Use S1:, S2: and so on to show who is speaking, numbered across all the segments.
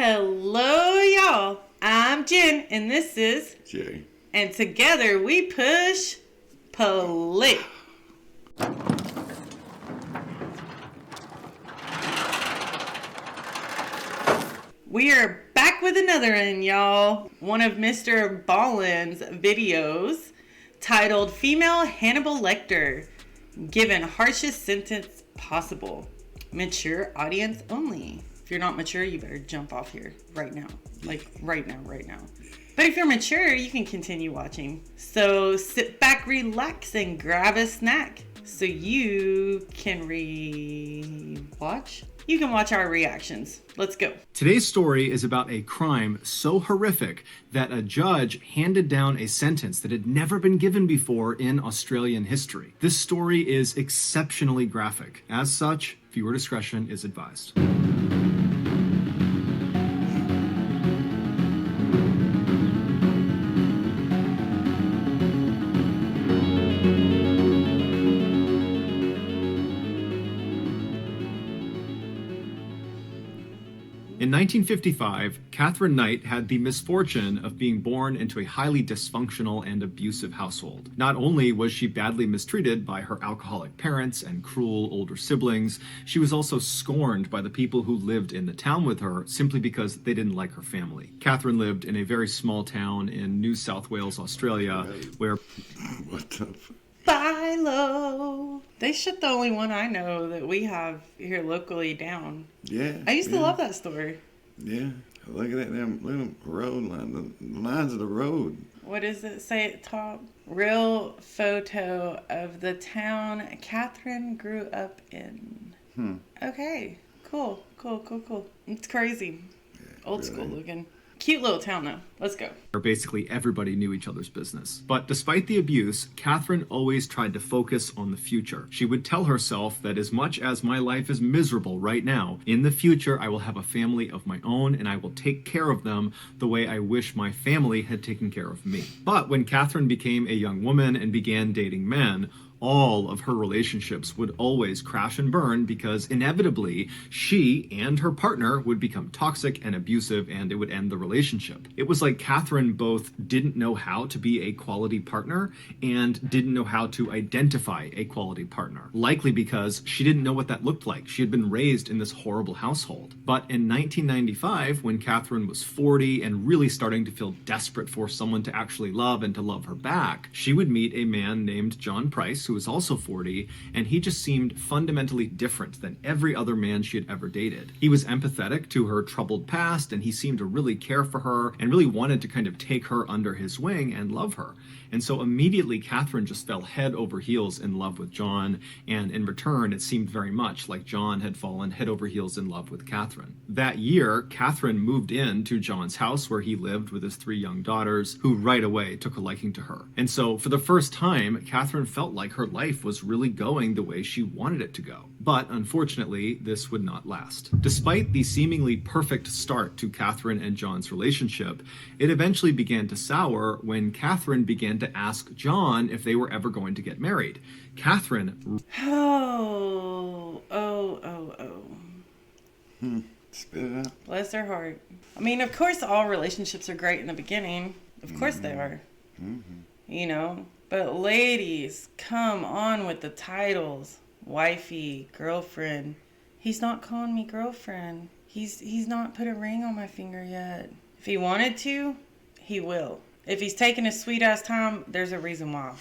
S1: Hello, y'all. I'm Jen, and this is
S2: Jay.
S1: And together we push play. We are back with another one, y'all. One of Mr. Ballen's videos titled Female Hannibal Lector, Given Harshest Sentence Possible. Mature audience only. If you're not mature, you better jump off here right now. Like right now. But if you're mature, you can continue watching. So sit back, relax, and grab a snack so you can watch. You can watch our reactions. Let's go.
S3: Today's story is about a crime so horrific that a judge handed down a sentence that had never been given before in Australian history. This story is exceptionally graphic. As such, viewer discretion is advised. In 1955, Catherine Knight had the misfortune of being born into a highly dysfunctional and abusive household. Not only was she badly mistreated by her alcoholic parents and cruel older siblings, she was also scorned by the people who lived in the town with her simply because they didn't like her family. Catherine lived in a very small town in New South Wales, Australia, where...
S2: What the fuck?
S1: Philo. They shut the only one I know that we have here locally down.
S2: Yeah.
S1: I used to love that story.
S2: Yeah. Look at that damn little road line. The lines of the road.
S1: What does it say at the top? Real photo of the town Catherine grew up in. Okay. Cool. It's crazy.
S2: Yeah,
S1: Old
S2: really.
S1: school looking. Cute little town, though. Let's go.
S3: basically everybody knew each other's business. But despite the abuse, Catherine always tried to focus on the future. She would tell herself that as much as my life is miserable right now, in the future I will have a family of my own and I will take care of them the way I wish my family had taken care of me. But when Catherine became a young woman and began dating men, all of her relationships would always crash and burn because inevitably she and her partner would become toxic and abusive and it would end the relationship. It was like Catherine both didn't know how to be a quality partner and didn't know how to identify a quality partner. Likely because she didn't know what that looked like. She had been raised in this horrible household. But in 1995, when Catherine was 40 and really starting to feel desperate for someone to actually love and to love her back, she would meet a man named John Price, who was also 40, and he just seemed fundamentally different than every other man she had ever dated. He was empathetic to her troubled past, and he seemed to really care for her and really wanted to kind of take her under his wing and love her. And so immediately Catherine just fell head over heels in love with John, and in return it seemed very much like John had fallen head over heels in love with Catherine. That year, Catherine moved in to John's house where he lived with his 3 young daughters, who right away took a liking to her. And so for the first time, Catherine felt like her life was really going the way she wanted it to go. But unfortunately, this would not last. Despite the seemingly perfect start to Catherine and John's relationship, it eventually began to sour when Catherine began to ask John if they were ever going to get married. Catherine...
S2: Spit it out.
S1: Bless her heart. I mean, of course all relationships are great in the beginning. Of course they are. You know? But ladies, come on with the titles. Wifey, girlfriend. He's not calling me girlfriend. He's not put a ring on my finger yet. If he wanted to, he will. If he's taking his sweet ass time, there's a reason why.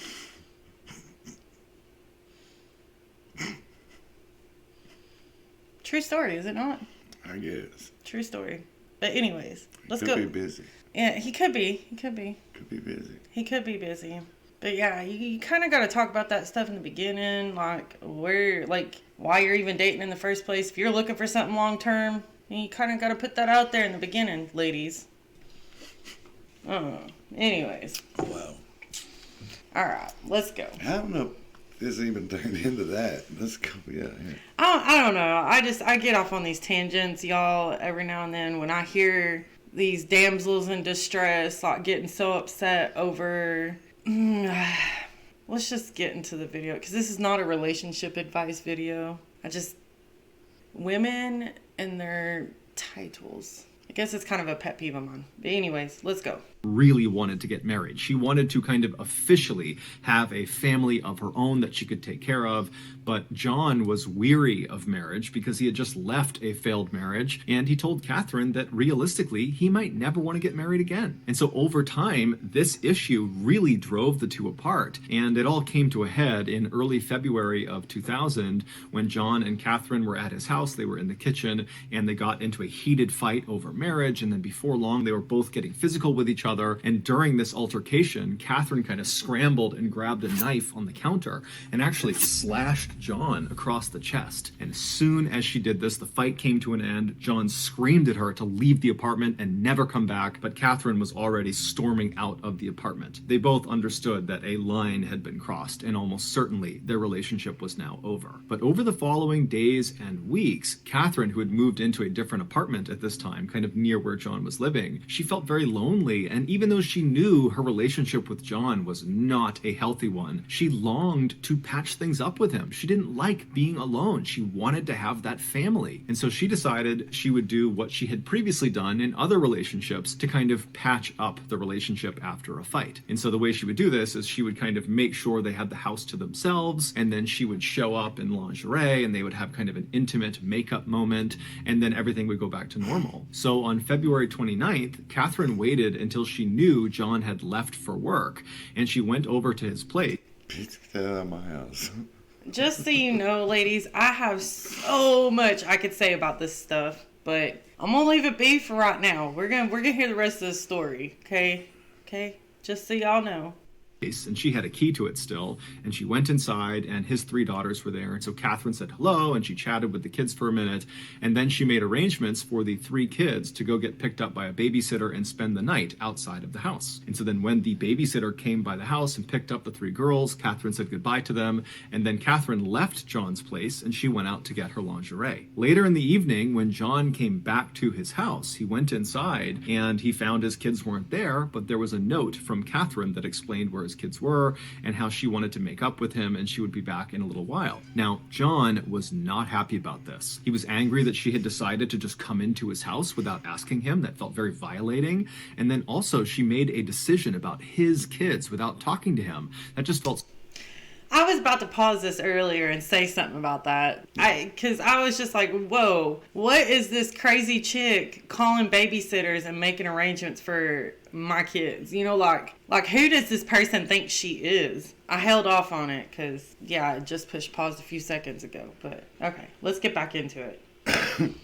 S1: True story, is it not?
S2: I guess.
S1: True story. But anyways, let's go.
S2: Could be busy.
S1: Yeah, he could be.
S2: Could be busy.
S1: He could be busy. But yeah, you kind of got to talk about that stuff in the beginning, like why you're even dating in the first place. If you're looking for something long term, you kind of got to put that out there in the beginning, ladies. Anyways.
S2: Wow.
S1: All right, let's go.
S2: I don't know if this even turned into that. Let's go. Yeah.
S1: I don't know. I get off on these tangents, y'all, every now and then when I hear these damsels in distress, like getting so upset over... Let's just get into the video, because this is not a relationship advice video. Women and their titles. I guess it's kind of a pet peeve of mine. But anyways, let's go.
S3: Really wanted to get married. She wanted to kind of officially have a family of her own that she could take care of, but John was weary of marriage because he had just left a failed marriage, and he told Catherine that realistically he might never want to get married again. And so over time, this issue really drove the two apart, and it all came to a head in early February of 2000 when John and Catherine were at his house. They were in the kitchen and they got into a heated fight over marriage, and then before long they were both getting physical with each other. And during this altercation, Catherine kind of scrambled and grabbed a knife on the counter and actually slashed John across the chest. And as soon as she did this, the fight came to an end. John screamed at her to leave the apartment and never come back, but Catherine was already storming out of the apartment. They both understood that a line had been crossed, and almost certainly their relationship was now over. But over the following days and weeks, Catherine, who had moved into a different apartment at this time, kind of near where John was living, she felt very lonely, and even though she knew her relationship with John was not a healthy one, she longed to patch things up with him. She didn't like being alone. She wanted to have that family. And so she decided she would do what she had previously done in other relationships to kind of patch up the relationship after a fight. And so the way she would do this is she would kind of make sure they had the house to themselves, and then she would show up in lingerie and they would have kind of an intimate makeup moment, and then everything would go back to normal. So on February 29th, Catherine waited until she knew John had left for work, and she went over to his place.
S2: Get that out of my house.
S1: Just so you know, ladies, I have so much I could say about this stuff, but I'm gonna leave it be for right now. We're gonna hear the rest of the story, okay? Just so y'all know.
S3: And she had a key to it still, and she went inside, and his 3 daughters were there. And so Catherine said hello, and she chatted with the kids for a minute, and then she made arrangements for the 3 kids to go get picked up by a babysitter and spend the night outside of the house. And so then when the babysitter came by the house and picked up the 3 girls, Catherine said goodbye to them, and then Catherine left John's place and she went out to get her lingerie. Later in the evening, when John came back to his house, he went inside and he found his kids weren't there, but there was a note from Catherine that explained where his kids were and how she wanted to make up with him and she would be back in a little while. Now, John was not happy about this. He was angry that she had decided to just come into his house without asking him. That felt very violating. And then also she made a decision about his kids without talking to him. That just felt...
S1: I was about to pause this earlier and say something about that. Because I was just like, whoa, what is this crazy chick calling babysitters and making arrangements for my kids? You know, like who does this person think she is? I held off on it because, yeah, I just pushed pause a few seconds ago. But, okay, let's get back into it.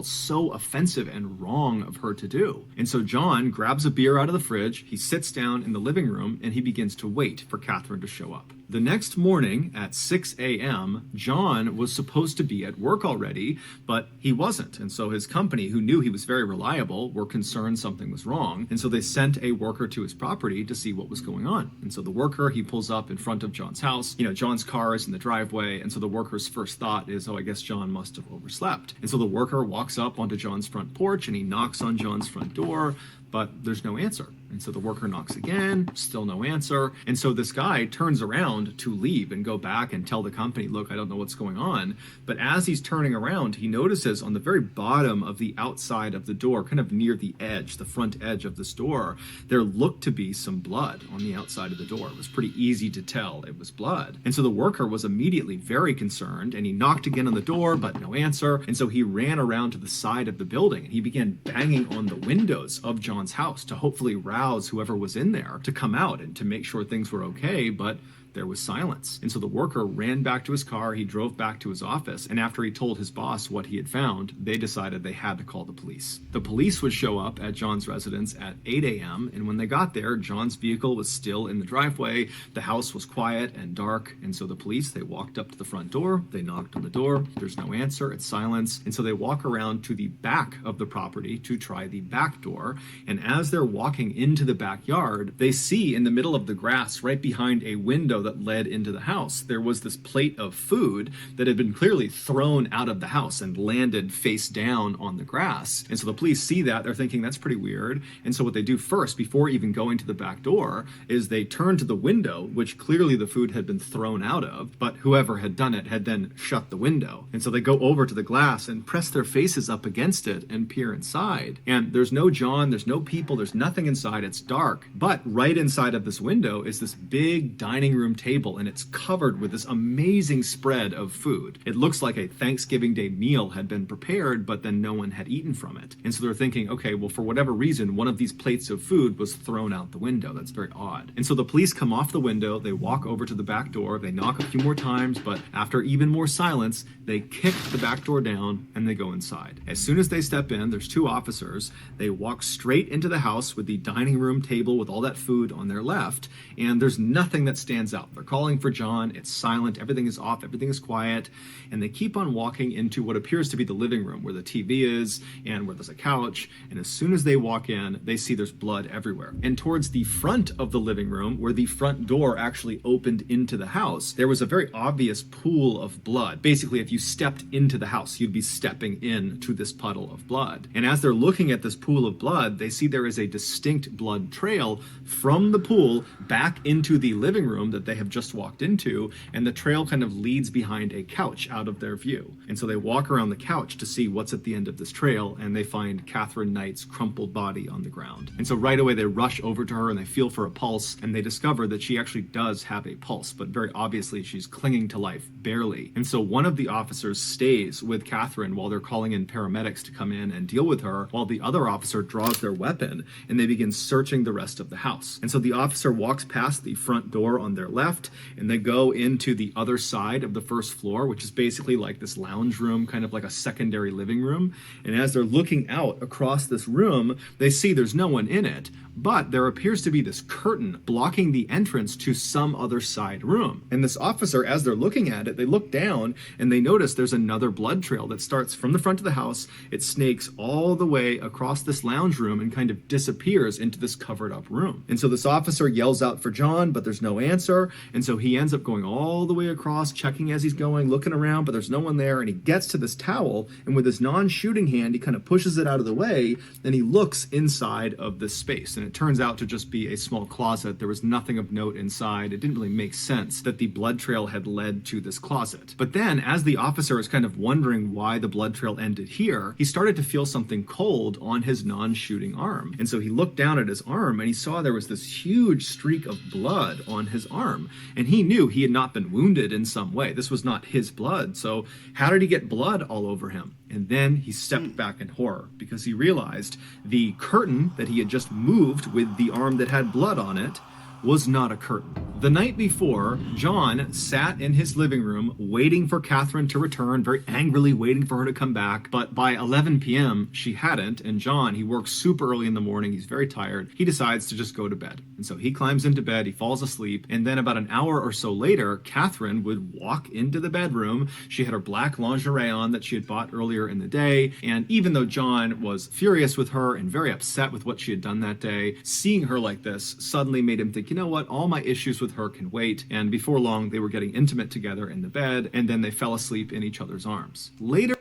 S3: So offensive and wrong of her to do. And so John grabs a beer out of the fridge, he sits down in the living room, and he begins to wait for Catherine to show up. The next morning at 6 a.m., John was supposed to be at work already, but he wasn't. And so his company, who knew he was very reliable, were concerned something was wrong. And so they sent a worker to his property to see what was going on. And so the worker, he pulls up in front of John's house. You know, John's car is in the driveway. And so the worker's first thought is, oh, I guess John must have overslept. And so the worker walks up onto John's front porch and he knocks on John's front door, but there's no answer. And so the worker knocks again, still no answer. And so this guy turns around to leave and go back and tell the company, look, I don't know what's going on. But as he's turning around, he notices on the very bottom of the outside of the door, kind of near the edge, the front edge of this door, there looked to be some blood on the outside of the door. It was pretty easy to tell it was blood. And so the worker was immediately very concerned, and he knocked again on the door, but no answer. And so he ran around to the side of the building and he began banging on the windows of John's house to hopefully rouse whoever was in there to come out and to make sure things were okay, but there was silence. And so the worker ran back to his car, he drove back to his office, and after he told his boss what he had found, they decided they had to call the police. The police would show up at John's residence at 8 a.m., and when they got there, John's vehicle was still in the driveway, the house was quiet and dark, and so the police, they walked up to the front door, they knocked on the door, there's no answer, it's silence, and so they walk around to the back of the property to try the back door, and as they're walking into the backyard, they see in the middle of the grass right behind a window window that led into the house, there was this plate of food that had been clearly thrown out of the house and landed face down on the grass. And so the police see that, they're thinking that's pretty weird. And so what they do first, before even going to the back door, is they turn to the window, which clearly the food had been thrown out of, but whoever had done it had then shut the window. And so they go over to the glass and press their faces up against it and peer inside. And there's no John, there's no people, there's nothing inside, it's dark. But right inside of this window is this big dining room table, and it's covered with this amazing spread of food. It looks like a Thanksgiving Day meal had been prepared, but then no one had eaten from it. And so they're thinking, okay, well, for whatever reason, one of these plates of food was thrown out the window. That's very odd. And so the police come off the window, they walk over to the back door, they knock a few more times, but after even more silence, they kick the back door down and they go inside. As soon as they step in, there's two officers. They walk straight into the house with the dining room table with all that food on their left, and there's nothing that stands out. They're calling for John, it's silent, everything is off, everything is quiet, and they keep on walking into what appears to be the living room where the TV is and where there's a couch, and as soon as they walk in, they see there's blood everywhere. And towards the front of the living room, where the front door actually opened into the house, there was a very obvious pool of blood. Basically, if you stepped into the house, you'd be stepping into this puddle of blood. And as they're looking at this pool of blood, they see there is a distinct blood trail from the pool back into the living room that they have just walked into, and the trail kind of leads behind a couch out of their view. And so they walk around the couch to see what's at the end of this trail, and they find Catherine Knight's crumpled body on the ground. And so right away they rush over to her and they feel for a pulse, and they discover that she actually does have a pulse, but very obviously she's clinging to life, barely. And so one of the officers stays with Catherine while they're calling in paramedics to come in and deal with her, while the other officer draws their weapon and they begin searching the rest of the house. And so the officer walks past the front door on their left, and they go into the other side of the first floor, which is basically like this lounge room, kind of like a secondary living room. And as they're looking out across this room, they see there's no one in it, but there appears to be this curtain blocking the entrance to some other side room. And this officer, as they're looking at it, they look down and they notice there's another blood trail that starts from the front of the house. It snakes all the way across this lounge room and kind of disappears into this covered up room. And so this officer yells out for John, but there's no answer. And so he ends up going all the way across, checking as he's going, looking around, but there's no one there. And he gets to this towel, and with his non-shooting hand, he kind of pushes it out of the way, and he looks inside of this space. And it turns out to just be a small closet. There was nothing of note inside. It didn't really make sense that the blood trail had led to this closet. But then, as the officer is kind of wondering why the blood trail ended here, he started to feel something cold on his non-shooting arm. And so he looked down at his arm and he saw there was this huge streak of blood on his arm. And he knew he had not been wounded in some way. This was not his blood. So how did he get blood all over him? And then he stepped back in horror because he realized the curtain that he had just moved with the arm that had blood on it was not a curtain. The night before, John sat in his living room waiting for Catherine to return, very angrily waiting for her to come back. But by 11 p.m., she hadn't. And John, he works super early in the morning. He's very tired. He decides to just go to bed. And so he climbs into bed, he falls asleep. And then about an hour or so later, Catherine would walk into the bedroom. She had her black lingerie on that she had bought earlier in the day. And even though John was furious with her and very upset with what she had done that day, seeing her like this suddenly made him think, you know what, all my issues with her can wait. And before long, they were getting intimate together in the bed, and then they fell asleep in each other's arms. Later...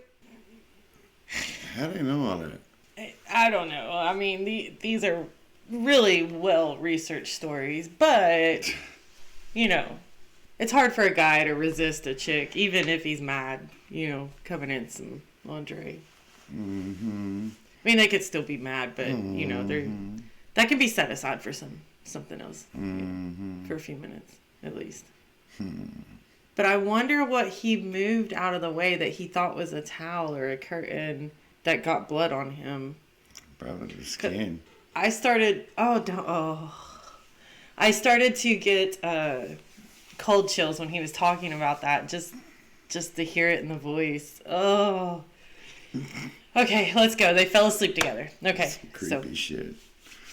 S2: How do you know all that?
S1: I don't know. I mean, these are really well-researched stories, but, you know, it's hard for a guy to resist a chick, even if he's mad, you know, coming in some lingerie. Mm-hmm. I mean, they could still be mad, but, you know, that can be set aside for something else, for a few minutes at least. But I wonder what he moved out of the way that he thought was a towel or a curtain that got blood on him.
S2: Probably the skin.
S1: I started to get cold chills when he was talking about that, just to hear it in the voice. Oh. Okay, let's go. They fell asleep together. Okay,
S2: creepy shit.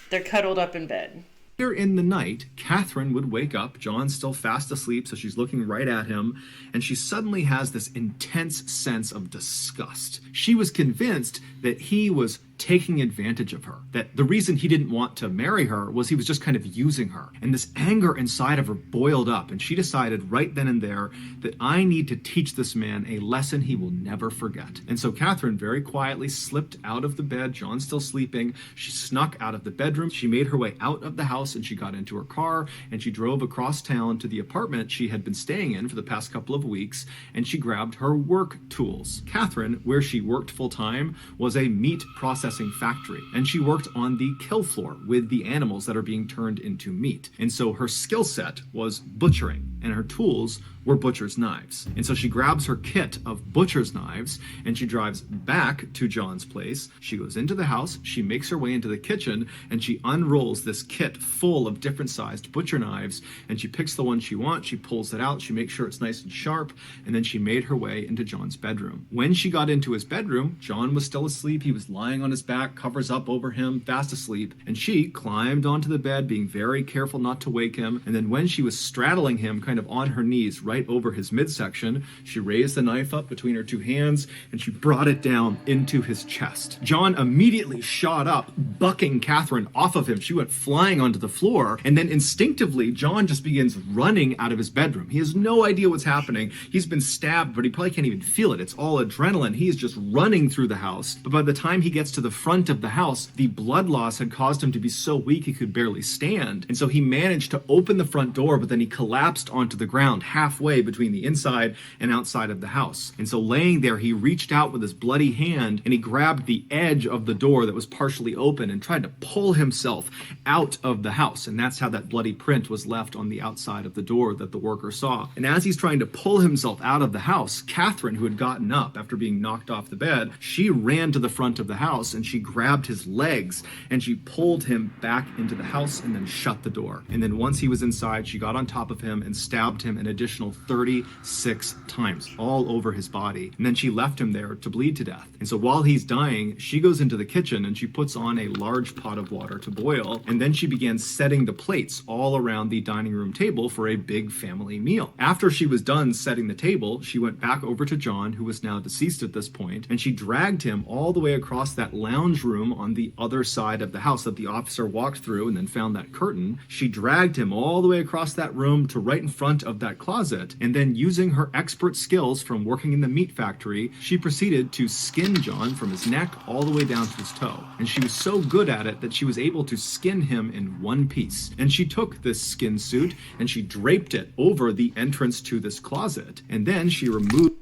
S1: They're cuddled up in bed.
S3: Later in the night, Catherine would wake up. John's still fast asleep, so she's looking right at him, and she suddenly has this intense sense of disgust. She was convinced that he was taking advantage of her. That the reason he didn't want to marry her was he was just kind of using her. And this anger inside of her boiled up, and she decided right then and there that I need to teach this man a lesson he will never forget. And so Catherine very quietly slipped out of the bed. John's still sleeping. She snuck out of the bedroom. She made her way out of the house, and she got into her car, and she drove across town to the apartment she had been staying in for the past couple of weeks, and she grabbed her work tools. Catherine, where she worked full-time, was a meat processing factory, and she worked on the kill floor with the animals that are being turned into meat. And so her skill set was butchering, and her tools were butcher's knives. And so she grabs her kit of butcher's knives, and she drives back to John's place. She goes into the house, she makes her way into the kitchen, and she unrolls this kit full of different sized butcher knives, and she picks the one she wants, she pulls it out, she makes sure it's nice and sharp, and then she made her way into John's bedroom. When she got into his bedroom, John was still asleep. He was lying on his back, covers up over him, fast asleep, and she climbed onto the bed, being very careful not to wake him, and then when she was straddling him kind of on her knees right over his midsection, she raised the knife up between her two hands, and she brought it down into his chest. John immediately shot up, bucking Catherine off of him. She went flying onto the floor, and then instinctively, John just begins running out of his bedroom. He has no idea what's happening. He's been stabbed, but he probably can't even feel it. It's all adrenaline. He's just running through the house. But by the time he gets to the front of the house, the blood loss had caused him to be so weak he could barely stand. And so he managed to open the front door, but then he collapsed onto the ground halfway between the inside and outside of the house. And so laying there, he reached out with his bloody hand and he grabbed the edge of the door that was partially open and tried to pull himself out of the house. And that's how that bloody print was left on the outside of the door that the worker saw. And as he's trying to pull himself out of the house, Catherine, who had gotten up after being knocked off the bed, she ran to the front of the house and she grabbed his legs and she pulled him back into the house and then shut the door. And then once he was inside, she got on top of him and stabbed him an additional 36 times all over his body. And then she left him there to bleed to death. And so while he's dying, she goes into the kitchen and she puts on a large pot of water to boil. And then she began setting the plates all around the dining room table for a big family meal. After she was done setting the table, she went back over to John, who was now deceased at this point, and she dragged him all the way across that lounge room on the other side of the house that the officer walked through and then found that curtain. She dragged him all the way across that room to right in front of that closet, and then using her expert skills from working in the meat factory, she proceeded to skin John from his neck all the way down to his toe. And she was so good at it that she was able to skin him in one piece. And she took this skin suit and she draped it over the entrance to this closet, and then she removed...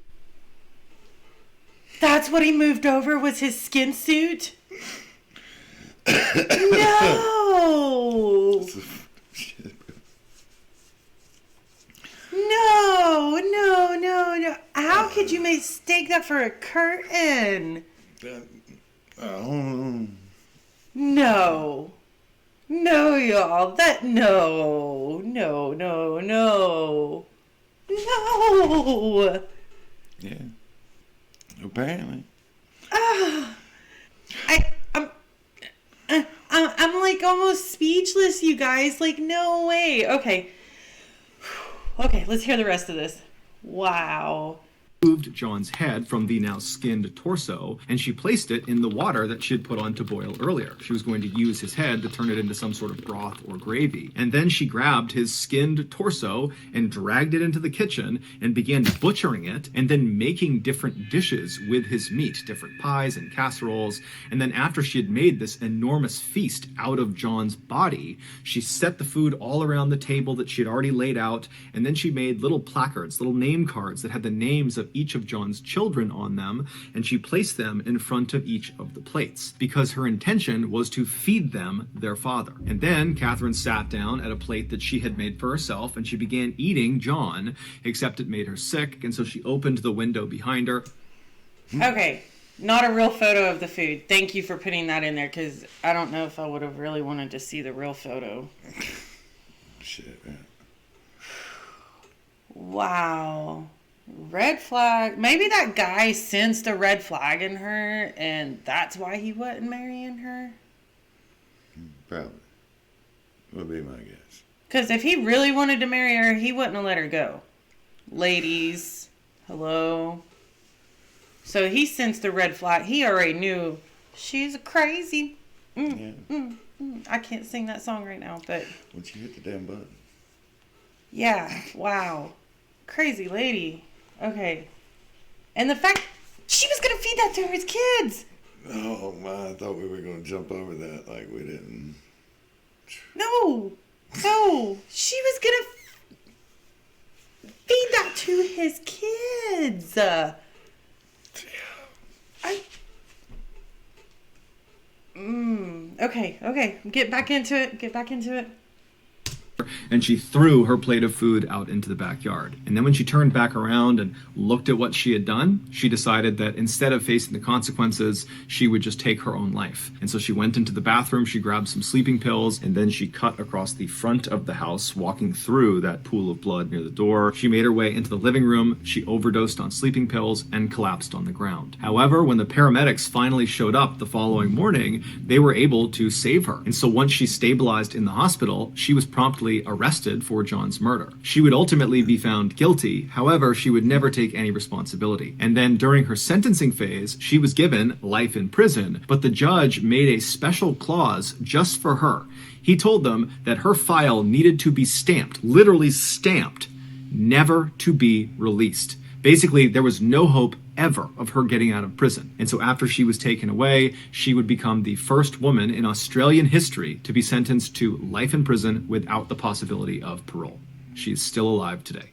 S1: That's what he moved over, was his skin suit? No! No. How could you mistake that for a curtain? No, y'all. No.
S2: Yeah. Apparently.
S1: I'm like almost speechless, you guys. Like, no way. Okay, let's hear the rest of this. Wow.
S3: Removed John's head from the now skinned torso, and she placed it in the water that she had put on to boil earlier. She was going to use his head to turn it into some sort of broth or gravy. And then she grabbed his skinned torso and dragged it into the kitchen and began butchering it and then making different dishes with his meat, different pies and casseroles. And then after she had made this enormous feast out of John's body, she set the food all around the table that she had already laid out, and then she made little placards, little name cards that had the names of each of John's children on them, and she placed them in front of each of the plates because her intention was to feed them their father. And then Catherine sat down at a plate that she had made for herself, and she began eating John, except it made her sick, and so she opened the window behind her.
S1: Okay, not a real photo of the food. Thank you for putting that in there, because I don't know if I would have really wanted to see the real photo.
S2: Shit, man.
S1: Wow. Red flag. Maybe that guy sensed a red flag in her, and that's why he wasn't marrying her.
S2: Probably. Would be my guess.
S1: Because if he really wanted to marry her, he wouldn't have let her go. Ladies, hello. So he sensed the red flag. He already knew She's crazy.
S2: Yeah.
S1: I can't sing that song right now, but
S2: Once you hit the damn button.
S1: yeah, wow. Crazy lady. Okay. And the fact she was going to feed that to his kids.
S2: Oh my, I thought we were going to jump over that like we didn't.
S1: No. She was going to feed that to his kids. Okay. Get back into it.
S3: And she threw her plate of food out into the backyard. And then when she turned back around and looked at what she had done, she decided that instead of facing the consequences, she would just take her own life. And so she went into the bathroom, she grabbed some sleeping pills, and then she cut across the front of the house, walking through that pool of blood near the door. She made her way into the living room, she overdosed on sleeping pills, and collapsed on the ground. However, when the paramedics finally showed up the following morning, they were able to save her. And so once she stabilized in the hospital, she was promptly arrested for John's murder. She would ultimately be found guilty, however, she would never take any responsibility. And then during her sentencing phase, she was given life in prison, but the judge made a special clause just for her. He told them that her file needed to be stamped, literally stamped, never to be released. Basically, there was no hope ever of her getting out of prison. And so after she was taken away, she would become the first woman in Australian history to be sentenced to life in prison without the possibility of parole. She is still alive today.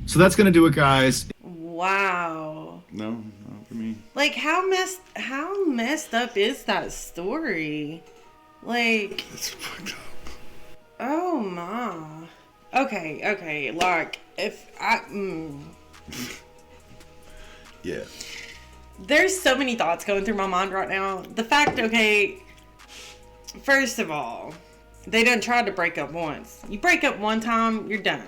S3: So that's going to do it, guys.
S1: Wow.
S2: No, not for me.
S1: Like, how messed up is that story? Like,
S2: It's fucked up.
S1: oh my. Okay, like, if I...
S2: Yeah.
S1: There's so many thoughts going through my mind right now. The fact, okay, first of all, they done tried to break up once. You break up one time, you're done.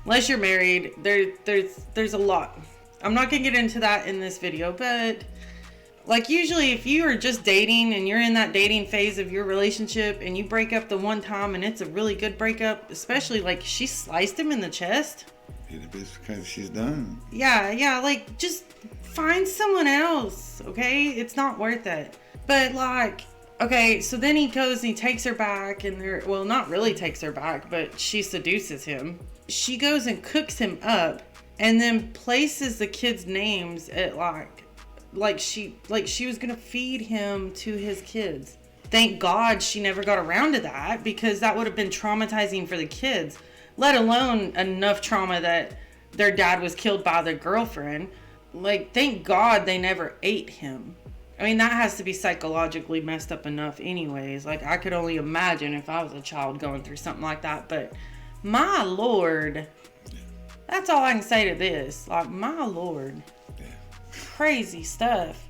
S1: Unless you're married, there's a lot. I'm not gonna get into that in this video, but like usually if you are just dating and you're in that dating phase of your relationship and you break up the one time and it's a really good breakup, especially like she sliced him in the chest.
S2: It's because she's done.
S1: Yeah, like, just find someone else, okay? It's not worth it. But, like, okay, so then he goes and he takes her back, and well, not really takes her back, but she seduces him. She goes and cooks him up, and then places the kids' names at, like she was gonna feed him to his kids. Thank God she never got around to that, because that would have been traumatizing for the kids. Let alone enough trauma that their dad was killed by their girlfriend. Like, thank God they never ate him. I mean, that has to be psychologically messed up enough anyways. Like, I could only imagine if I was a child going through something like that. But, my Lord. That's all I can say to this. Like, my Lord. Crazy stuff.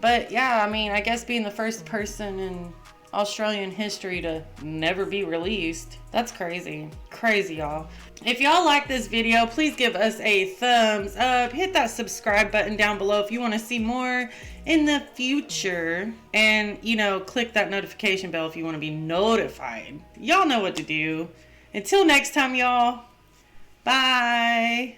S1: But, yeah, I mean, I guess being the first person in Australian history to never be released. That's crazy. Crazy, y'all. If y'all like this video, please give us a thumbs up. Hit that subscribe button down below if you want to see more in the future. And, you know, click that notification bell if you want to be notified. Y'all know what to do. Until next time, y'all. Bye.